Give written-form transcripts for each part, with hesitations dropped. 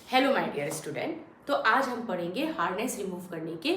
Hello my dear student. तो आज हम पढ़ेंगे हार्डनेस रिमूव करने के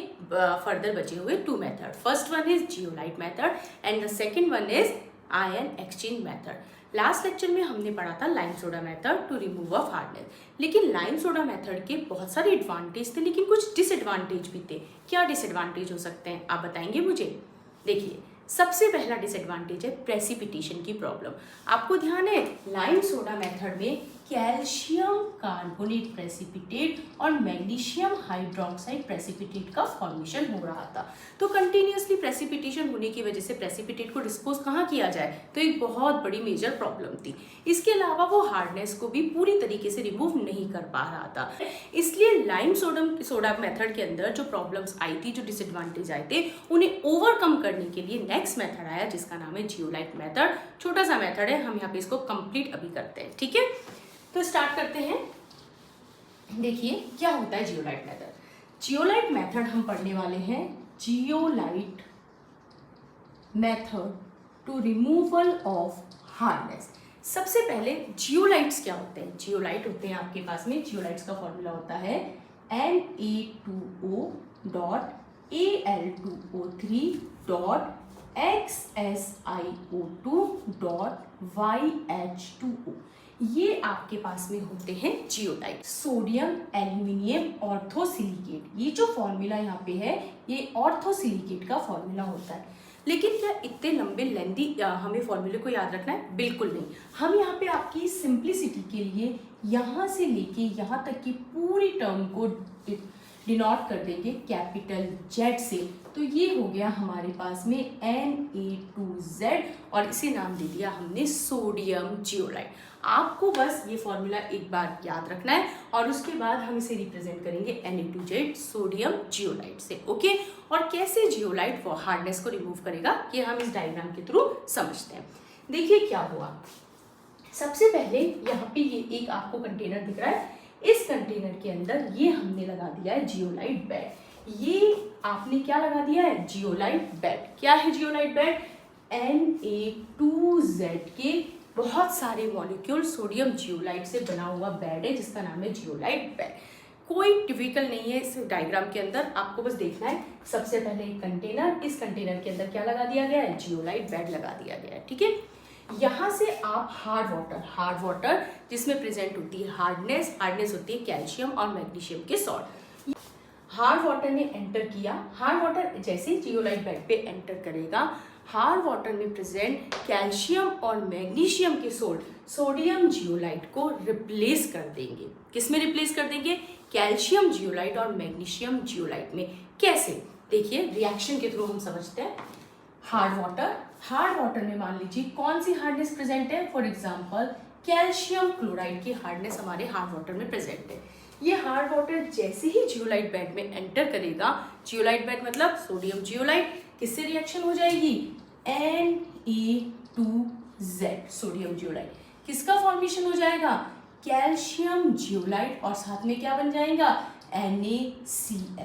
फर्दर बचे हुए two method. First one is zeolite method and the second one is ion exchange method. Last lecture में हमने पढ़ा था lime soda method to remove of hardness, लेकिन लाइम सोडा मेथड के बहुत सारे एडवांटेज थे लेकिन कुछ डिसएडवांटेज भी थे। क्या डिसएडवांटेज हो सकते हैं आप बताएंगे मुझे? देखिए, सबसे पहला डिसएडवांटेज है प्रेसिपिटेशन की प्रॉब्लम। आपको ध्यान है लाइम सोडा मेथड में कैल्शियम कार्बोनेट प्रेसिपिटेट और मैग्नीशियम हाइड्रोक्साइड प्रेसिपिटेट का फॉर्मेशन हो रहा था। तो कंटिन्यूअसली प्रेसिपिटेशन होने की वजह से प्रेसिपिटेट को डिस्पोज कहाँ किया जाए, तो एक बहुत बड़ी मेजर प्रॉब्लम थी। इसके अलावा वो हार्डनेस को भी पूरी तरीके से रिमूव नहीं कर पा रहा था। इसलिए लाइम सोडा मेथड के अंदर जो प्रॉब्लम्स आई थी, जो डिसएडवांटेज आए थे, उन्हें ओवरकम करने के लिए नेक्स्ट मेथड आया जिसका नाम है जियोलाइट मेथड। छोटा सा मेथड है, हम यहाँ पे इसको कंप्लीट अभी करते हैं। ठीक है, तो स्टार्ट करते हैं। देखिए क्या होता है जियोलाइट मेथड। जियोलाइट मेथड हम पढ़ने वाले हैं zeolite method to removal of hardness. सबसे पहले जियोलाइट्स क्या होते हैं? जियोलाइट होते हैं आपके पास में, जियोलाइट्स का फॉर्मूला होता है Na2O dot Al2O3 dot XSiO2 dot YH2O। ये आपके पास में होते हैं जियोलाइट। सोडियम एल्यूमिनियम ऑर्थोसिलिकेट, ये जो फॉर्मूला यहाँ पे है ये ऑर्थोसिलिकेट का फॉर्मूला होता है। लेकिन क्या इतने लंबे लेंदी हमें फॉर्मूले को याद रखना है? बिल्कुल नहीं। हम यहाँ पे आपकी सिंप्लिसिटी के लिए यहाँ से लेके यहाँ तक की पूरी टर्म को डिनोट कर देंगे कैपिटल Z से। तो ये हो गया हमारे पास में Na2Z और इसे नाम दे दिया हमने सोडियम जियोलाइट। आपको बस ये फॉर्मूला एक बार याद रखना है और उसके बाद हम इसे रिप्रेजेंट करेंगे Na2Z सोडियम जियोलाइट से। ओके, और कैसे जियोलाइट वो हार्डनेस को रिमूव करेगा ये हम इस डायग्राम के थ्रू समझते हैं। देखिए क्या हुआ। सबसे पहले यहाँ पे ये एक आपको कंटेनर दिख रहा है, इस कंटेनर के अंदर ये हमने लगा दिया है जियोलाइट बेड। ये आपने क्या लगा दिया है? Zeolite bed. क्या है जियोलाइट बेड? Na2Z के बहुत सारे मॉलिक्यूल सोडियम जियोलाइट से बना हुआ बेड है जिसका नाम है जियोलाइट बेड। कोई टिपिकल नहीं है इस डायग्राम के अंदर, आपको बस देखना है। सबसे पहले एक कंटेनर, इस कंटेनर के अंदर क्या लगा दिया गया है? जियोलाइट बेड लगा दिया गया है। ठीक है, यहाँ से आप हार्ड वाटर जिसमें प्रेजेंट होती है हार्डनेस होती है कैल्शियम और मैग्नीशियम के सॉल्ट। हार्ड वाटर ने एंटर किया। हार्ड वाटर जैसे जियोलाइट बेड पे एंटर करेगा, हार्ड वाटर में प्रेजेंट कैल्शियम और मैग्नीशियम के सोल्ट सोडियम जियोलाइट को रिप्लेस कर देंगे। किस में रिप्लेस कर देंगे? कैल्शियम जियोलाइट और मैग्नीशियम जियोलाइट में। कैसे? देखिए रिएक्शन के थ्रू हम समझते हैं। हार्ड वाटर में मान लीजिए कौन सी हार्डनेस प्रेजेंट है? फॉर एग्जांपल कैल्शियम क्लोराइड की हार्डनेस हमारे हार्ड वाटर में प्रेजेंट है। ये हार्ड वाटर जैसे ही जियोलाइट बेड में एंटर करेगा, जियोलाइट बेड मतलब सोडियम जियोलाइट, किससे रिएक्शन हो जाएगी? Na2Z sodium zeolite. किसका फॉर्मेशन हो जाएगा? कैल्शियम जियोलाइट और साथ में क्या बन जाएगा? NaCl।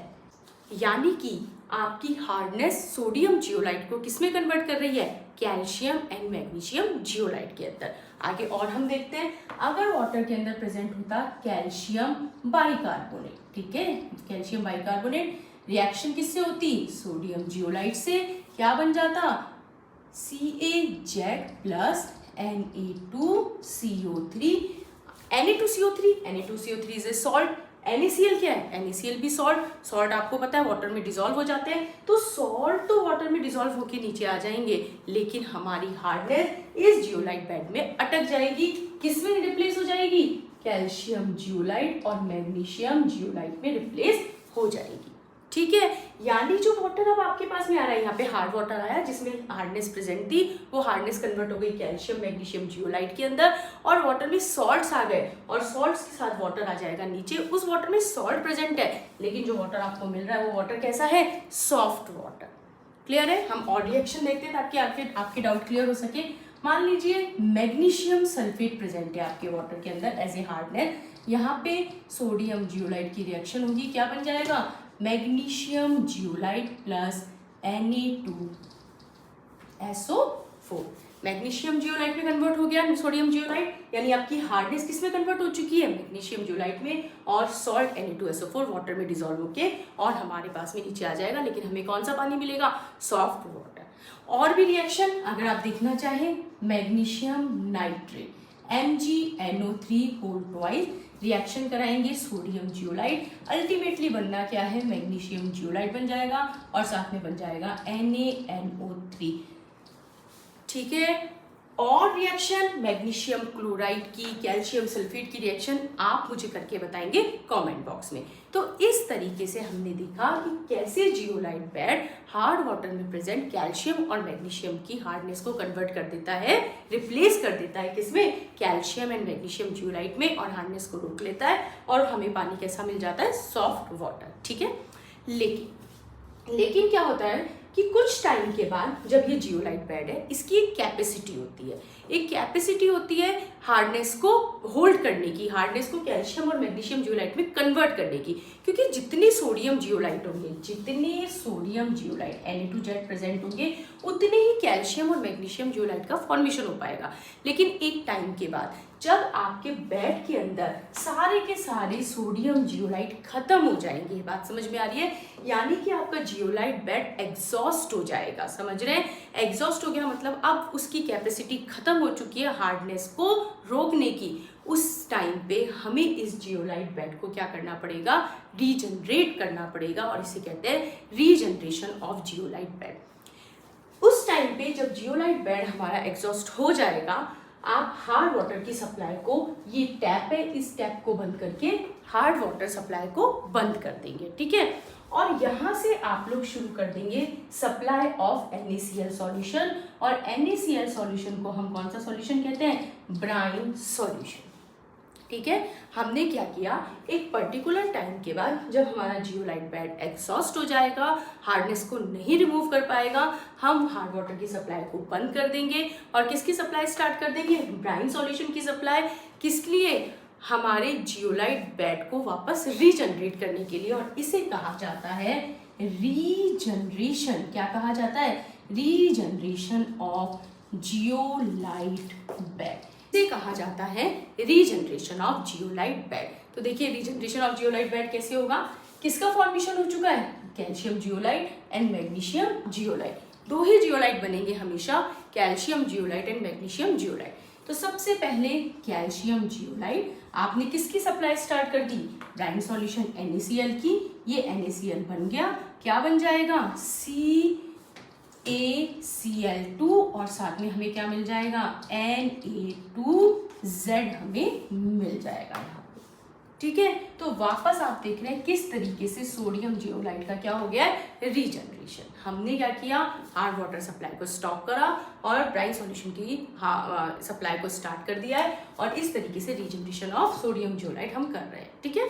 यानी कि आपकी हार्डनेस सोडियम जियोलाइट को किसमें कन्वर्ट कर रही है? कैल्शियम एंड मैग्नीशियम जियोलाइट के अंदर। आगे और हम देखते हैं, अगर वाटर के अंदर प्रेजेंट होता कैल्शियम बाइकार्बोनेट, ठीक है, कैल्शियम बाइकार्बोनेट, रिएक्शन किससे होती? सोडियम जियोलाइट से। क्या बन जाता? CaZ plus Na2CO3। Na2CO3 is a salt. NaCl क्या है? NaCl भी सॉल्ट आपको पता है वाटर में डिसॉल्व हो जाते हैं। तो सॉल्ट तो वाटर में डिसॉल्व होके नीचे आ जाएंगे, लेकिन हमारी हार्डनेस इस जियोलाइट बेड में अटक जाएगी। किसमें रिप्लेस हो जाएगी? कैल्शियम जियोलाइट और मैग्नीशियम जियोलाइट में रिप्लेस हो जाएगी। ठीक है, यानी जो वाटर अब आपके पास में आ रहा है, यहाँ पे हार्ड वाटर आया जिसमें हार्डनेस प्रेजेंट थी, वो हार्डनेस कन्वर्ट हो गई कैल्शियम मैग्नीशियम जियोलाइट के अंदर, और वाटर में सॉल्ट्स आ गए और सॉल्ट्स के साथ वाटर आ जाएगा नीचे। उस वाटर में सॉल्ट प्रेजेंट है, लेकिन जो वाटर आपको मिल रहा है वो वाटर कैसा है? Soft water. क्लियर है? हम और रिएक्शन देखते हैं ताकि आपके डाउट क्लियर हो सके। मान लीजिए मैग्नीशियम सल्फेट प्रेजेंट है आपके वाटर के अंदर एज ए हार्डनेस। यहाँ पे सोडियम जियोलाइट की रिएक्शन होगी, क्या बन जाएगा? Magnesium zeolite plus Na2SO4। Magnesium zeolite में कन्वर्ट हो गया सोडियम जियोलाइट, यानी आपकी हार्डनेस किस में कन्वर्ट हो चुकी है, मैग्नीशियम जियोलाइट में, और सॉल्ट Na2SO4 वाटर में डिजोल्व होके और हमारे पास में नीचे आ जाएगा, लेकिन हमें कौन सा पानी मिलेगा, सॉफ्ट वाटर। और भी रिएक्शन अगर आप देखना चाहें, magnesium nitrate MgNO3 whole twice reaction कराएंगे सोडियम जियोलाइट, अल्टीमेटली बनना क्या है, मैग्नीशियम जियोलाइट बन जाएगा और साथ में बन जाएगा NaNO3। ठीक है। और रिएक्शन मैग्नीशियम क्लोराइड की, कैल्शियम सल्फेट की रिएक्शन आप मुझे करके बताएंगे कमेंट बॉक्स में। तो इस तरीके से हमने देखा कि कैसे जियोलाइट बेड हार्ड वाटर में प्रेजेंट कैल्शियम और मैग्नीशियम की हार्डनेस को कन्वर्ट कर देता है, रिप्लेस कर देता है किसमें, कैल्शियम एंड मैग्नीशियम जियोलाइट में, और हार्डनेस को रोक लेता है और हमें पानी कैसा मिल जाता है, सॉफ्ट वाटर। ठीक है। लेकिन क्या होता है कि कुछ टाइम के बाद जब ये जियोलाइट बेड है, इसकी एक कैपेसिटी होती है, हार्डनेस को होल्ड करने की, हार्डनेस को कैल्शियम और मैग्नीशियम जियोलाइट में कन्वर्ट करने की, क्योंकि जितने सोडियम जियोलाइट Na2Z प्रेजेंट होंगे, उतने ही कैल्शियम और मैग्नीशियम जियोलाइट का फॉर्मेशन हो पाएगा। लेकिन एक टाइम के बाद जब आपके बेड के अंदर सारे के सारे सोडियम जियोलाइट खत्म हो जाएंगे, बात समझ में आ रही है, यानी कि आपका जियोलाइट बेड एग्जॉस्ट हो जाएगा। समझ रहे हैं, एग्जॉस्ट हो गया मतलब अब उसकी कैपेसिटी खत्म हो चुकी है हार्डनेस को रोकने की। उस टाइम पे हमें इस जियोलाइट बेड को क्या करना पड़ेगा, रीजनरेट करना पड़ेगा, और इसे कहते हैं रीजनरेशन ऑफ जियोलाइट बेड। उस टाइम पे जब जियोलाइट बेड हमारा एग्जॉस्ट हो जाएगा, आप हार्ड वाटर की सप्लाई को, ये टैप है, इस टैप को बंद करके हार्ड वाटर सप्लाई को बंद कर देंगे। ठीक है। और यहाँ से आप लोग शुरू कर देंगे सप्लाई ऑफ NaCl सॉल्यूशन, और NaCl सॉल्यूशन को हम कौन सा सॉल्यूशन कहते हैं, ब्राइन सॉल्यूशन। ठीक है। हमने क्या किया, एक पर्टिकुलर टाइम के बाद जब हमारा जियोलाइट बेड एग्जॉस्ट हो जाएगा, हार्डनेस को नहीं रिमूव कर पाएगा, हम हार्ड वाटर की सप्लाई को बंद कर देंगे और किसकी सप्लाई स्टार्ट कर देंगे, ब्राइन सॉल्यूशन की सप्लाई। किस लिए, हमारे जियोलाइट बेड को वापस रीजनरेट करने के लिए, और इसे कहा जाता है रीजनरेशन। क्या कहा जाता है, रीजनरेशन ऑफ जियोलाइट बेड, इसे कहा जाता है रीजनरेशन ऑफ जियोलाइट बेड। तो देखिए रीजनरेशन ऑफ जियोलाइट बेड कैसे होगा, किसका फॉर्मेशन हो चुका है, calcium zeolite and magnesium zeolite. दो ही जियोलाइट बनेंगे हमेशा, calcium zeolite and magnesium zeolite. तो सबसे पहले कैल्शियम जियोलाइट, आपने किसकी सप्लाई स्टार्ट कर दी, ब्राइन सॉल्यूशन NaCl की, ये NaCl बन गया, क्या बन जाएगा, CaCl2, और साथ में हमें क्या मिल जाएगा, Na2Z हमें मिल जाएगा यहाँ पे। ठीक है। तो वापस आप देख रहे हैं किस तरीके से सोडियम जियोलाइट का क्या हो गया है, रीजनरेशन। हमने क्या किया, हार्ड वाटर सप्लाई को स्टॉप करा और ब्राइन सॉल्यूशन की सप्लाई को स्टार्ट कर दिया है, और इस तरीके से रीजनरेशन ऑफ सोडियम जियोलाइट हम कर रहे हैं। ठीक है।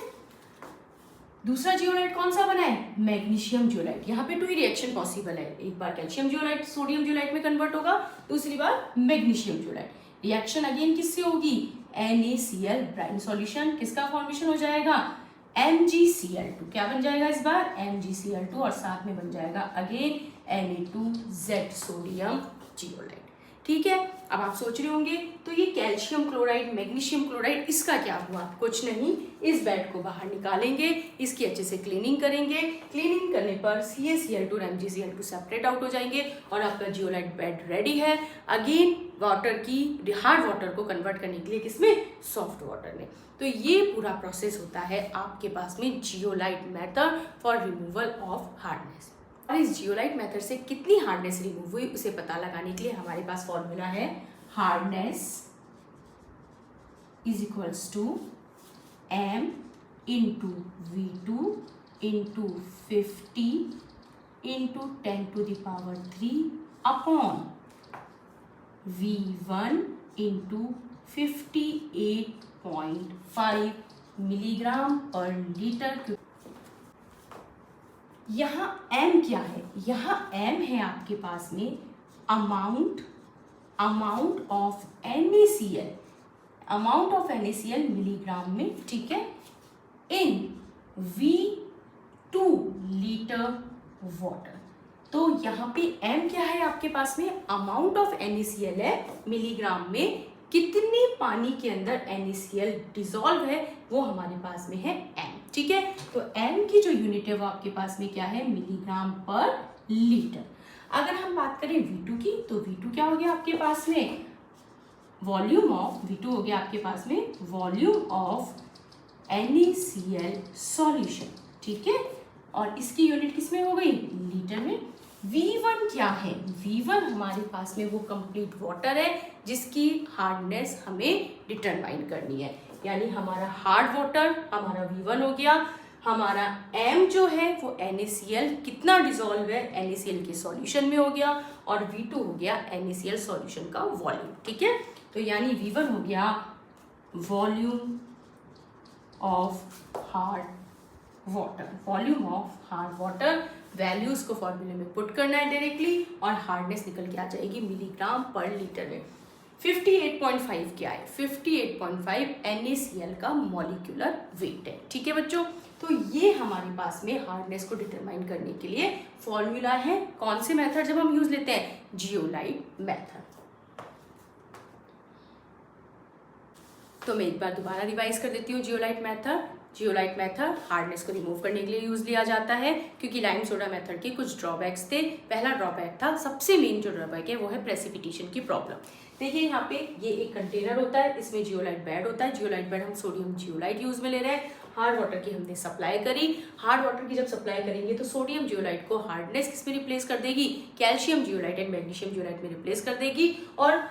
दूसरा जियोलाइट कौन सा बना है, मैग्नीशियम जियोलाइट। यहाँ पे 2 ही रिएक्शन पॉसिबल है, एक बार कैल्शियम जियोलाइट सोडियम जियोलाइट में कन्वर्ट होगा, दूसरी बार मैग्नीशियम जियोलाइट। रिएक्शन अगेन किससे होगी, NaCl ब्राइन सॉल्यूशन, किसका फॉर्मेशन हो जाएगा, MgCl2, क्या बन जाएगा इस बार, MgCl2, और साथ में बन जाएगा अगेन Na2Z सोडियम जियोलाइट। ठीक है। अब आप सोच रहे होंगे तो ये कैल्शियम क्लोराइड, मैग्नीशियम क्लोराइड, इसका क्या हुआ, कुछ नहीं, इस बेड को बाहर निकालेंगे, इसकी अच्छे से क्लीनिंग करेंगे, क्लीनिंग करने पर CaCl2 और MgCl2 सेपरेट आउट हो जाएंगे और आपका जियोलाइट बेड रेडी है अगेन वाटर की, हार्ड वाटर को कन्वर्ट करने के लिए, किसमें, सॉफ्ट वाटर में। तो ये पूरा प्रोसेस होता है आपके पास में zeolite method for removal of hardness. और इस जियोलाइट मेथड से कितनी हार्डनेस रिमूव हुई उसे पता लगाने के लिए हमारे पास फॉर्मूला है, hardness is equals to M into V2 into 50 into 10⁻³ upon V1 into 58.5 milligram per litre. यहाँ M क्या है, यहाँ M है आपके पास में अमाउंट ऑफ NaCl मिलीग्राम में, ठीक है, इन V2 लीटर वाटर। तो तो यहाँ पे m क्या है आपके पास में, अमाउंट ऑफ NaCl है मिलीग्राम में, कितने पानी के अंदर NaCl डिसॉल्व है वो हमारे पास में है m। ठीक है, तो m की जो यूनिट है वो आपके पास में क्या है, मिलीग्राम पर लीटर। अगर हम बात करें V2 की, तो V2 क्या हो गया आपके पास में, वॉल्यूम ऑफ, V2 हो गया आपके पास में वॉल्यूम ऑफ NaCl सॉल्यूशन। ठीक है, और इसकी यूनिट किस में हो गई, लीटर में। V1 क्या है, V1 हमारे पास में वो कंप्लीट वाटर है जिसकी हार्डनेस हमें डिटरमाइन करनी है, यानी हमारा हार्ड वाटर हमारा V1 हो गया। हमारा M जो है वो NaCl कितना डिसॉल्व है NaCl के सॉल्यूशन में हो गया, और V2 हो गया NaCl सॉल्यूशन का वॉल्यूम। ठीक है, तो यानी V1 हो गया volume of hard water, volume of hard water. Values को फॉर्मूले में पुट करना है डायरेक्टली, और हार्डनेस निकल के आ जाएगी मिलीग्राम पर लीटर में। 58.5 क्या है, 58.5 NaCl का मॉलिक्यूलर वेट है। ठीक है बच्चों, तो ये हमारे पास में हार्डनेस को डिटरमाइन करने के लिए फॉर्मूला है। कौन से मेथड जब हम यूज लेते हैं, जियोलाइट मेथड। तो मैं एक बार दोबारा रिवाइज कर देती हूँ zeolite method. Zeolite method hardness को रिमूव करने के लिए यूज लिया जाता है, क्योंकि लाइम सोडा मेथड के कुछ ड्रॉबैक्स थे। पहला ड्रॉबैक था, सबसे मेन जो ड्रॉबैक है वो है प्रेसिपिटेशन की प्रॉब्लम। देखिए यहाँ पे ये एक कंटेनर होता है, इसमें जियोलाइट बेड होता है। जियोलाइट बेड हम सोडियम जियोलाइट यूज में ले रहे हैं। हार्ड वाटर की हमने सप्लाई करी, हार्ड वाटर की जब सप्लाई करेंगे तो सोडियम जियोलाइट को हार्डनेस किस में रिप्लेस कर देगी, calcium zeolite and magnesium zeolite में रिप्लेस कर देगी, और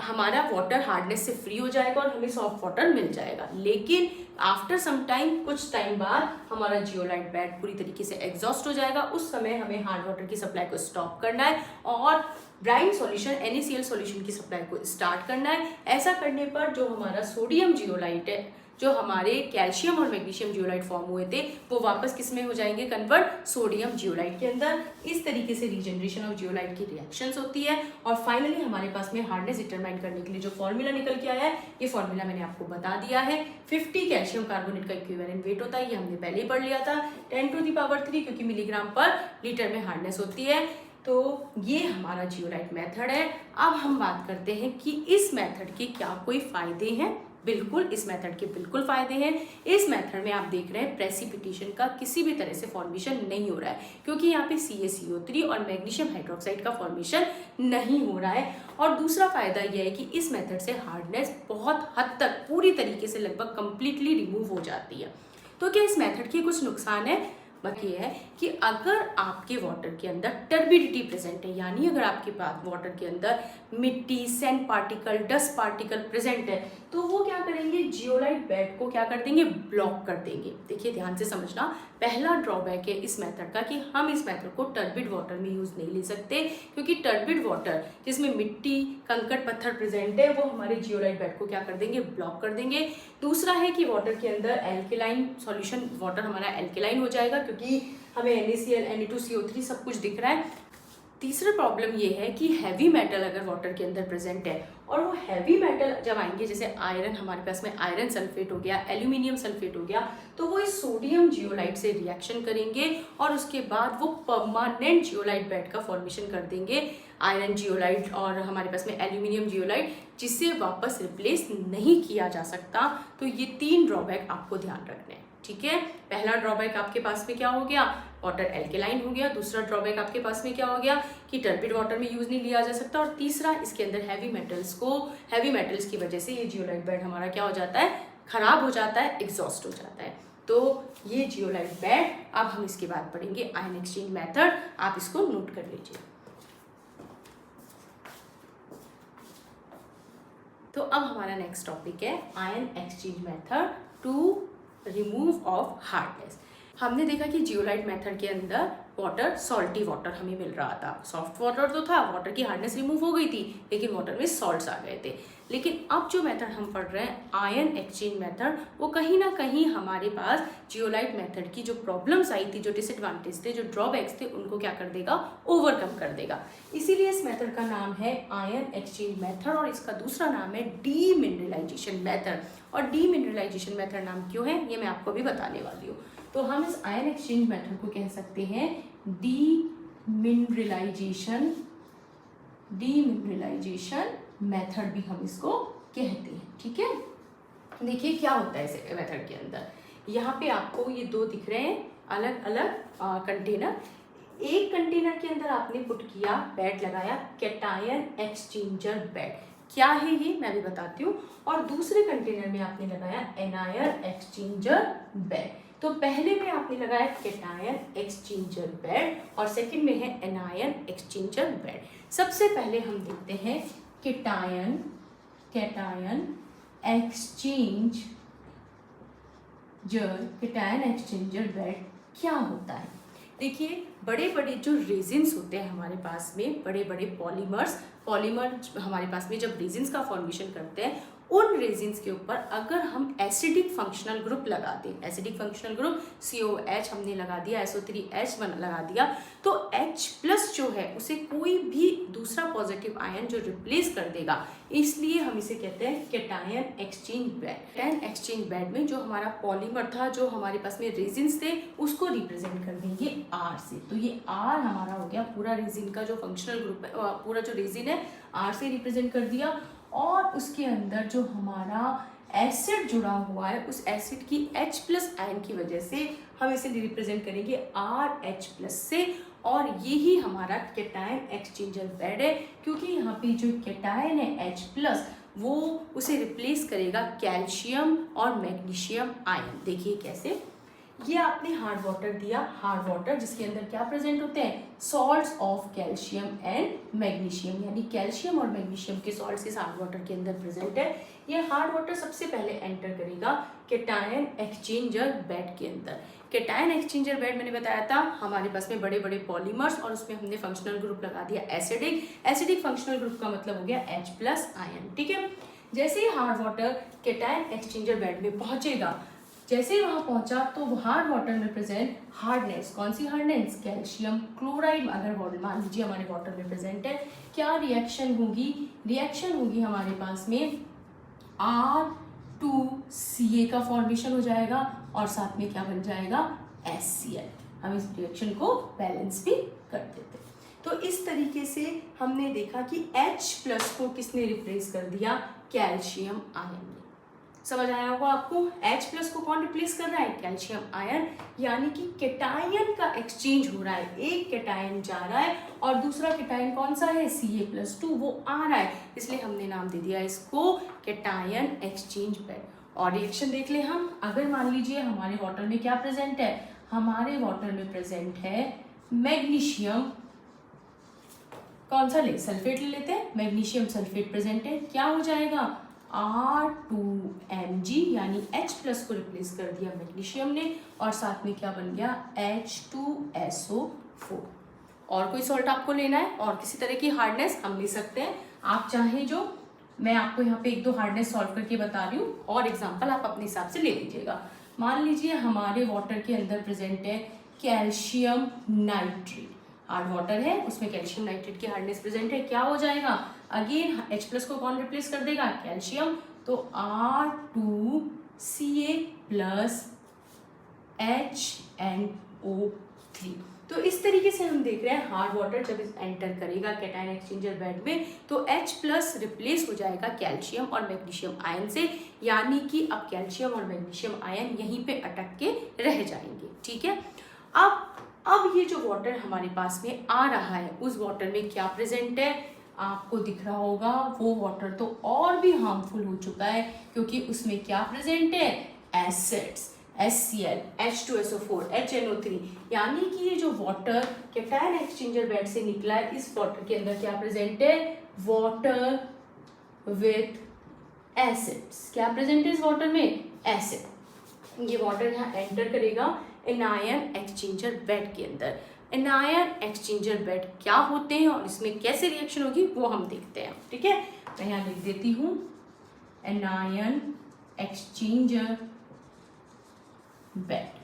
हमारा वाटर हार्डनेस से फ्री हो जाएगा और हमें सॉफ्ट वाटर मिल जाएगा। लेकिन आफ्टर सम टाइम, कुछ टाइम बाद हमारा जियोलाइट बेड पूरी तरीके से एग्जॉस्ट हो जाएगा। उस समय हमें हार्ड वाटर की सप्लाई को स्टॉप करना है और ब्राइन सॉल्यूशन NaCl सॉल्यूशन की सप्लाई को स्टार्ट करना है। ऐसा करने पर जो हमारा सोडियम जियोलाइट है, जो हमारे कैल्शियम और मैग्नीशियम जियोलाइट फॉर्म हुए थे, वो वापस किस में हो जाएंगे, कन्वर्ट सोडियम जियोलाइट के अंदर। इस तरीके से रीजनरेशन ऑफ जियोलाइट की रिएक्शंस होती है, और फाइनली हमारे पास में हार्डनेस डिटरमाइन करने के लिए जो फॉर्मूला निकल के आया है, ये फॉर्मूला मैंने आपको बता दिया है। 50 कैल्शियम कार्बोनेट का इक्विवेलेंट वेट होता है, ये हमने पहले ही पढ़ लिया था। 10⁻³ क्योंकि मिलीग्राम पर लीटर में हार्डनेस होती है। तो ये हमारा जियोलाइट मेथड है। अब हम बात करते हैं कि इस मेथड के क्या कोई फायदे हैं। बिल्कुल, इस मेथड के बिल्कुल फायदे हैं। इस मेथड में आप देख रहे हैं प्रेसिपिटेशन का किसी भी तरह से फॉर्मेशन नहीं हो रहा है, क्योंकि यहाँ पे CaCO3 और मैग्नीशियम हाइड्रोक्साइड का फॉर्मेशन नहीं हो रहा है। और दूसरा फायदा यह है कि इस मेथड से हार्डनेस बहुत हद तक, पूरी तरीके से लगभग कंप्लीटली रिमूव हो जाती है। तो क्या इस मेथड के कुछ नुकसान है, बाकी है कि अगर आपके वाटर के अंदर टर्बिडिटी प्रेजेंट है, यानी अगर आपके पास वाटर के अंदर मिट्टी, sand particle, dust particle present है, तो वो क्या करेंगे, जियोलाइट बेड को क्या कर देंगे, ब्लॉक कर देंगे। देखिए ध्यान से समझना, पहला ड्रॉबैक है इस मेथड का कि हम इस मेथड को टर्बिड वाटर में यूज नहीं ले सकते, क्योंकि टर्बिड वाटर जिसमें मिट्टी, कंकड़, पत्थर प्रेजेंट है, वो हमारे जियोलाइट बेड को क्या कर देंगे, ब्लॉक कर देंगे। दूसरा है कि वाटर के अंदर एल्केलाइन सॉल्यूशन, वाटर हमारा एल्केलाइन हो जाएगा, क्योंकि हमें NaCl, Na2CO3 सब कुछ दिख रहा है। तीसरा प्रॉब्लम ये है कि हैवी मेटल अगर वाटर के अंदर प्रेजेंट है, और वो हैवी मेटल जब आएंगे, जैसे आयरन, हमारे पास में आयरन सल्फेट हो गया, एल्यूमिनियम सल्फेट हो गया, तो वो इस सोडियम जियोलाइट से रिएक्शन करेंगे और उसके बाद वो परमानेंट जियोलाइट बेड का फॉर्मेशन कर देंगे, आयरन जियोलाइट और हमारे पास में एल्यूमिनियम जियोलाइट, जिसे वापस रिप्लेस नहीं किया जा सकता। तो ये 3 ड्रॉबैक आपको ध्यान रखने हैं। ठीक है, पहला ड्रॉबैक आपके पास में क्या हो गया, वाटर एल्केलाइन हो गया। दूसरा ड्रॉबैक आपके पास में क्या हो गया कि टर्बिड वाटर में यूज नहीं लिया जा सकता। और तीसरा, इसके अंदर हैवी मेटल्स की वजह से ये जियोलाइट बेड हमारा क्या हो जाता है, खराब हो जाता है, एग्जॉस्ट हो जाता है। तो ये जियोलाइट बेड, अब हम इसके बाद पढ़ेंगे आयन एक्सचेंज मेथड। आप इसको नोट कर लीजिए। तो अब हमारा नेक्स्ट टॉपिक है ion exchange method to remove of hardness. हमने देखा कि जियोलाइट मेथड के अंदर वाटर, सॉल्टी वाटर हमें मिल रहा था। सॉफ्ट वाटर तो था, वाटर की हार्डनेस रिमूव हो गई थी, लेकिन वाटर में सॉल्ट्स आ गए थे। लेकिन अब जो मेथड हम पढ़ रहे हैं आयन एक्सचेंज मेथड, वो कहीं ना कहीं हमारे पास जियोलाइट मेथड की जो प्रॉब्लम्स आई थी, जो डिसएडवांटेज थे, जो ड्रॉबैक्स थे, उनको क्या कर देगा, ओवरकम कर देगा। इसीलिए इस मेथड का नाम है आयन एक्सचेंज मेथड, और इसका दूसरा नाम है डीमिनरलाइजेशन मेथड। और डीमिनरलाइजेशन मेथड नाम क्यों है, ये मैं आपको भी बताने वाली हूँ। तो हम इस आयन एक्सचेंज मेथड को कह सकते हैं मिनरलाइजेशन, डीमिनरलाइजेशन मेथड भी हम इसको कहते हैं। ठीक है, देखिए क्या होता है इस मेथड के अंदर। यहाँ पे आपको ये दो दिख रहे हैं अलग अलग कंटेनर। एक कंटेनर के अंदर आपने पुट किया, बेड लगाया, कैटायन एक्सचेंजर बेड। क्या है ये मैं भी बताती हूँ। और दूसरे कंटेनर में आपने लगाया एनायन एक्सचेंजर बेड। तो पहले में आपने लगाया कैटायन एक्सचेंजर बेड और सेकंड में है एनायन एक्सचेंजर बेड। सबसे पहले हम देखते हैं कैटायन एक्सचेंजर बेड क्या होता है। देखिए बड़े बड़े जो रेजिन्स होते हैं हमारे पास में, बड़े बड़े पॉलीमर हमारे पास में जब रेजिन्स का फॉर्मेशन करते हैं, उन रेजिन्स के ऊपर अगर हम एसिडिक फंक्शनल ग्रुप लगा दें, एसिडिक फंक्शनल ग्रुप COH हमने लगा दिया, SO3H लगा दिया, तो H+ जो है उसे कोई भी दूसरा पॉजिटिव आयन जो रिप्लेस कर देगा, इसलिए हम इसे कहते हैं cation exchange bed. Cation exchange bed में जो हमारा पॉलीमर था, जो हमारे पास में रेजिन्स थे, उसको रिप्रेजेंट कर देंगे R से। तो ये R हमारा हो गया पूरा रेजिन का जो फंक्शनल ग्रुप है, पूरा जो रेजिन है R से रिप्रेजेंट कर दिया। और उसके अंदर जो हमारा एसिड जुड़ा हुआ है, उस एसिड की H+ आयन की वजह से हम इसे रिप्रेजेंट करेंगे RH+ से। और यही हमारा कैटायन एक्सचेंजर बेड है, क्योंकि यहाँ पे जो कैटायन है H+ वो उसे रिप्लेस करेगा कैल्शियम और मैग्नीशियम आयन। देखिए कैसे, ये आपने हार्ड वाटर दिया, हार्ड वाटर जिसके अंदर क्या प्रेजेंट होते हैं, salts of calcium and magnesium, यानी कैल्शियम और मैग्नीशियम के सॉल्ट्स इस हार्ड वाटर के अंदर प्रेजेंट है। ये हार्ड वाटर सबसे पहले एंटर करेगा कैटायन एक्सचेंजर बेड के अंदर। कैटायन एक्सचेंजर बेड मैंने बताया था हमारे पास में बड़े बड़े पॉलीमर्स, और उसमें हमने फंक्शनल ग्रुप लगा दिया एसिडिक फंक्शनल ग्रुप का मतलब हो गया H+ आयन। ठीक है, जैसे ही hard water cation exchanger bed में पहुंचेगा, जैसे ही वहां पहुंचा तो हार्ड वाटर में प्रेजेंट हार्डनेस, कौन सी हार्डनेस, कैल्शियम क्लोराइड अगर मान लीजिए हमारे वाटर में प्रेजेंट है, क्या रिएक्शन होगी हमारे पास में R2Ca का फॉर्मेशन हो जाएगा और साथ में क्या बन जाएगा, HCl। हम इस रिएक्शन को बैलेंस भी कर देते। तो इस तरीके से हमने देखा कि H+ को किसने रिप्लेस कर दिया, कैल्शियम आयन। समझ आया होगा आपको, H+ को कौन रिप्लेस कर रहा है, कैल्शियम आयन। यानी कि कैटायन का एक्सचेंज हो रहा है, एक कैटायन जा रहा है और दूसरा कैटायन कौन सा है, Ca+2, वो आ रहा है, इसलिए हमने नाम दे दिया इसको कैटायन एक्सचेंज बेड। और रिएक्शन देख ले हम, अगर मान लीजिए हमारे वाटर में क्या प्रेजेंट है, हमारे वाटर में प्रेजेंट है मैग्नीशियम, कौन सा ले, सल्फेट ले लेते हैं, मैग्नीशियम सल्फेट प्रेजेंट है, क्या हो जाएगा R2Mg, यानी H+ को रिप्लेस कर दिया मैग्नीशियम ने, और साथ में क्या बन गया, H2SO4। और कोई सॉल्ट आपको लेना है और किसी तरह की हार्डनेस हम ले सकते हैं, आप चाहे जो, मैं आपको यहाँ पे एक दो हार्डनेस सॉल्व करके बता रही हूँ और एग्जाम्पल आप अपने हिसाब से ले लीजिएगा। मान लीजिए हमारे वाटर के अंदर प्रेजेंट है कैल्शियम नाइट्रेट, हार्ड वाटर है उसमें कैल्शियम नाइट्रेट की हार्डनेस प्रेजेंट है, क्या हो जाएगा, अगेन H+ को कौन रिप्लेस कर देगा, कैल्शियम, तो R2Ca+HNO3। तो इस तरीके से हम देख रहे हैं हार्ड वाटर जब एंटर करेगा कैटायन एक्सचेंजर बेड में तो H+ रिप्लेस हो जाएगा कैल्शियम और मैग्नीशियम आयन से, यानी कि अब कैल्शियम और मैग्नीशियम आयन यहीं पे अटक के रह जाएंगे। ठीक है, अब ये जो वाटर हमारे पास में आ रहा है, उस वाटर में क्या प्रेजेंट है, आपको दिख रहा होगा, वो वाटर तो और भी हार्मफुल हो चुका है, क्योंकि उसमें क्या प्रेजेंट है, एसिड्स, HCl, H2SO4, HNO3, यानी कि ये जो वाटर कैटायन एक्सचेंजर बेड से निकला है, इस वाटर के अंदर क्या प्रेजेंट है, वाटर विथ एसिड्स। क्या प्रेजेंट है इस वाटर में, एसिड। ये वाटर यहाँ एंटर करेगा एनायन एक्सचेंजर बेड के अंदर। एनायन एक्सचेंजर बेड क्या होते हैं और इसमें कैसे रिएक्शन होगी वो हम देखते हैं। ठीक है, मैं यहाँ लिख देती हूँ एनायन एक्सचेंजर बेड।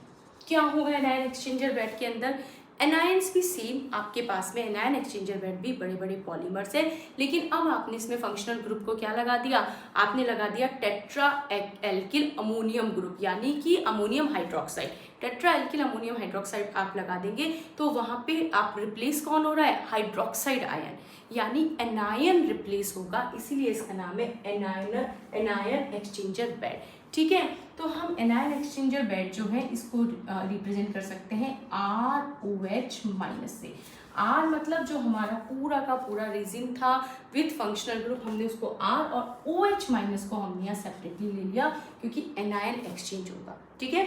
क्या होगा एनायन एक्सचेंजर बेड के अंदर, एनायंस भी सेम, आपके पास में एनायन एक्सचेंजर बेड भी बड़े बड़े पॉलीमर्स है, लेकिन अब आपने इसमें फंक्शनल ग्रुप को क्या लगा दिया, आपने लगा दिया टेट्रा एल्किल अमोनियम ग्रुप, यानी कि ammonium hydroxide. Tetra alkyl ammonium hydroxide आप लगा देंगे तो वहाँ पे आप रिप्लेस कौन हो रहा है, हाइड्रोक्साइड आयन, यानी एनायन रिप्लेस होगा, इसीलिए इसका नाम है एनायन एक्सचेंजर बेड। ठीक है, तो हम एनायन एक्सचेंजर बेड जो है इसको रिप्रेजेंट कर सकते हैं ROH माइनस से। R मतलब जो हमारा पूरा का पूरा रेजिन था विथ फंक्शनल ग्रुप, हमने उसको R, और OH माइनस को हमने यहाँ सेपरेटली ले लिया क्योंकि एनायन एक्सचेंज होगा। ठीक है,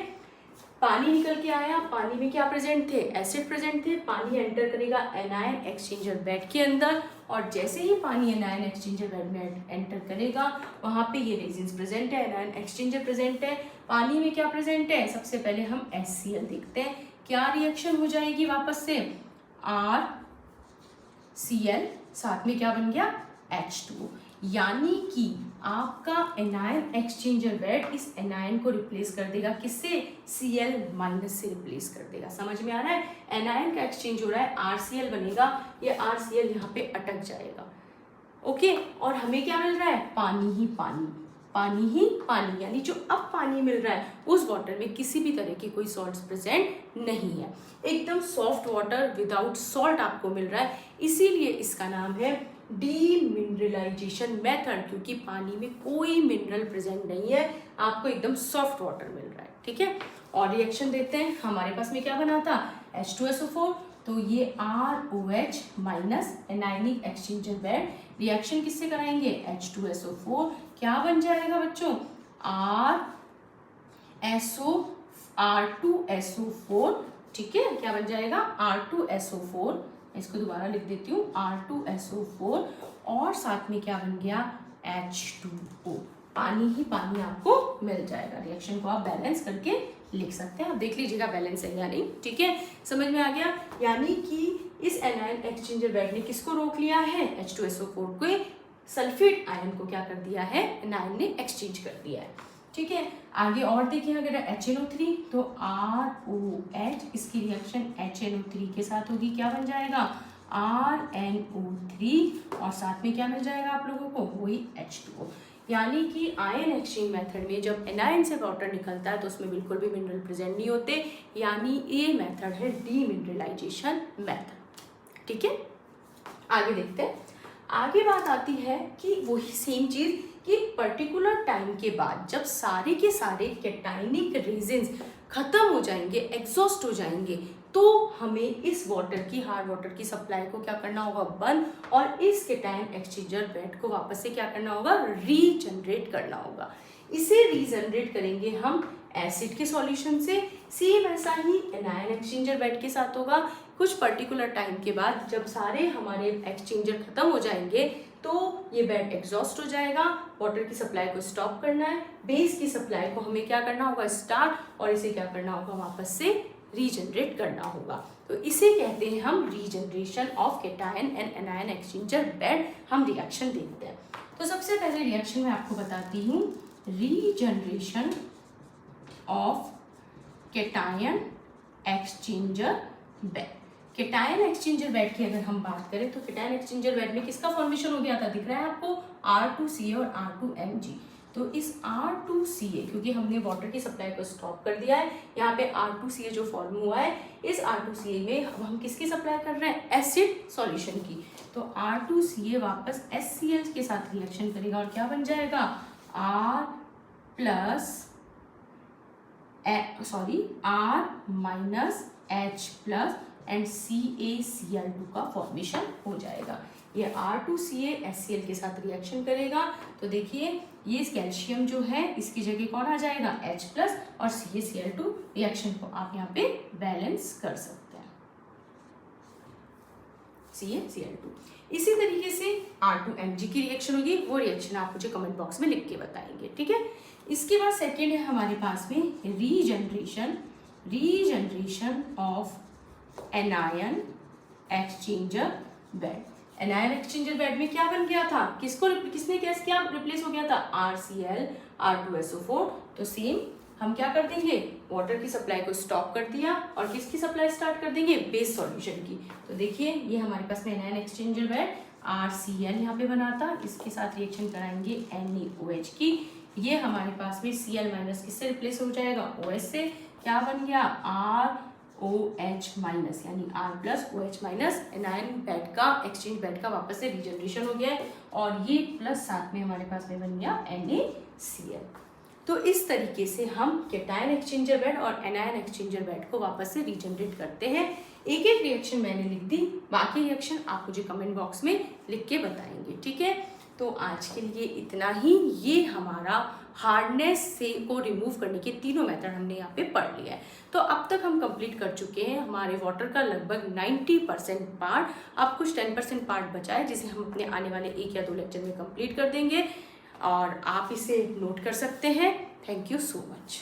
पानी निकल के आया, पानी में क्या प्रेजेंट थे, एसिड प्रेजेंट थे, पानी एंटर करेगा एनायन एक्सचेंजर बेड के अंदर, और जैसे ही पानी एनायन एक्सचेंजर बेड में एंटर करेगा वहाँ पे ये रेजिन्स प्रेजेंट है, एनायन एक्सचेंजर प्रेजेंट है, पानी में क्या प्रेजेंट है, सबसे पहले हम HCl देखते हैं, क्या रिएक्शन हो जाएगी वापस से, RCl, साथ में क्या बन गया, H2O, यानी कि आपका एनायन एक्सचेंजर बेड इस एनायन को रिप्लेस कर देगा, किससे, Cl माइनस से रिप्लेस कर देगा। समझ में आ रहा है, एनायन का एक्सचेंज हो रहा है, RCl बनेगा, ये RCl यहाँ पे अटक जाएगा। ओके, और हमें क्या मिल रहा है, पानी ही पानी, पानी ही पानी, यानी जो अब पानी मिल रहा है उस वाटर में किसी भी तरह की कोई सॉल्ट्स प्रेजेंट नहीं है, एकदम सॉफ्ट वाटर विदाउट सॉल्ट आपको मिल रहा है, इसीलिए इसका नाम है डीमिनरलाइजेशन मेथड, क्योंकि पानी में कोई मिनरल प्रेजेंट नहीं है, आपको एकदम सॉफ्ट वाटर मिल रहा है। ठीक है, और रिएक्शन देते हैं, हमारे पास में क्या बना था, H2SO4, तो ये ROH minus anionic exchanger bed reaction किससे कराएंगे, H2SO4, क्या बन जाएगा बच्चों, R2SO4। ठीक है, क्या बन जाएगा, R2SO4, इसको दोबारा लिख देती हूँ, R2SO4, और साथ में क्या बन गया, H2O, पानी ही पानी आपको मिल जाएगा। रिएक्शन को आप बैलेंस करके लिख सकते हैं, आप देख लीजिएगा बैलेंस है या नहीं। ठीक है, समझ में आ गया, यानी कि इस एनायन एक्सचेंजर बेड ने किसको रोक लिया है, H2SO4 को, सल्फेट आयन को क्या कर दिया है, एनायन ने एक्सचेंज कर दिया है। ठीक है, आगे और देखिए, अगर HNO3 तो ROH, इसकी रिएक्शन HNO3 के साथ होगी, क्या बन जाएगा, RNO3, और साथ में क्या मिल जाएगा आप लोगों को, वही H2O, यानी कि आयन एक्सचेंज मेथड में जब एनायन से वाटर निकलता है तो उसमें बिल्कुल भी मिनरल प्रेजेंट नहीं होते, यानी ये मेथड है डीमिनरलाइजेशन मेथड। ठीक है, आगे देखते हैं, आगे बात आती है कि वही सेम चीज कि पर्टिकुलर टाइम के बाद जब सारे के सारे कैटायनिक रेजिन्स खत्म हो जाएंगे, एग्जॉस्ट हो जाएंगे, तो हमें इस वाटर की, हार्ड वाटर की सप्लाई को क्या करना होगा, बंद, और इस कैटायन एक्सचेंजर बेड को वापस से क्या करना होगा, रीजनरेट करना होगा। इसे रीजनरेट करेंगे हम एसिड के सॉल्यूशन से, सेम ऐसा ही एनायन एक्सचेंजर बेड के साथ होगा। कुछ पर्टिकुलर टाइम के बाद जब सारे हमारे एक्सचेंजर खत्म हो जाएंगे तो ये बेड एग्जॉस्ट हो जाएगा, वाटर की सप्लाई को स्टॉप करना है, बेस की सप्लाई को हमें क्या करना होगा, स्टार्ट, और इसे क्या करना होगा, वापस से रीजनरेट करना होगा। तो इसे कहते हैं हम regeneration of cation and anion exchanger bed. हम रिएक्शन देखते हैं, तो सबसे पहले रिएक्शन में आपको बताती हूँ, regeneration of cation exchanger bed. Cation exchanger bed की अगर हम बात करें तो कैटायन एक्सचेंजर बेड में किसका फॉर्मेशन हो गया था, दिख रहा है आपको, R2CA और R2Mg। तो इस R2CA, क्योंकि हमने वाटर की सप्लाई को स्टॉप कर दिया है, यहाँ पे R2CA जो फॉर्म हुआ है, इस R2CA में अब हम किसकी सप्लाई कर रहे हैं, एसिड सॉल्यूशन की। तो R2CA वापस HCl के साथ रिएक्शन करेगा और क्या बन जाएगा, R minus H plus and CaCl2 का फॉर्मेशन हो जाएगा। ये R2CA HCl के साथ रिएक्शन करेगा, तो देखिए ये कैल्शियम जो है इसकी जगह कौन आ जाएगा, H प्लस, और CaCl2 रिएक्शन को आप यहाँ पे बैलेंस कर सकते हैं, CaCl2। इसी तरीके से R2Mg की रिएक्शन होगी, वो रिएक्शन आप मुझे कमेंट बॉक्स में लिख के बताएंगे। ठीक है, इसके बाद सेकेंड है हमारे पास में regeneration of anion exchanger bed. Anion exchanger bed में क्या बन गया था, किसने क्या रिप्लेस हो गया था, RCl, R2SO4, तो सेम हम क्या कर देंगे, वाटर की सप्लाई को स्टॉप कर दिया और किसकी सप्लाई स्टार्ट कर देंगे, बेस सॉल्यूशन की। तो देखिए ये हमारे पास में एनायन एक्सचेंजर बेड RCl यहाँ पे बनाता, इसके साथ रिएक्शन कराएंगे NaOH की। ये हमारे पास में Cl माइनस किससे रिप्लेस हो जाएगा, OH से। क्या बन गया, ROH माइनस यानी R plus OH minus. Anion bed का, एक्सचेंज बेड का वापस से रीजनरेशन हो गया है और ये प्लस साथ में हमारे पास में बन गया NaCl। तो इस तरीके से हम कैटायन एक्सचेंजर बेड और एनायन एक्सचेंजर बेड को वापस से रीजनरेट करते हैं। एक एक रिएक्शन मैंने लिख दी, बाकी रिएक्शन आप मुझे कमेंट बॉक्स में लिख के बताएंगे, ठीक है। तो आज के लिए इतना ही। ये हमारा हार्डनेस से को रिमूव करने के तीनों मेथड हमने यहाँ पे पढ़ लिया है। तो अब तक हम कंप्लीट कर चुके हैं हमारे वाटर का लगभग 90% पार्ट। अब कुछ 10% पार्ट बचा है जिसे हम अपने आने वाले 1 या 2 लेक्चर में कंप्लीट कर देंगे और आप इसे नोट कर सकते हैं। Thank you so much.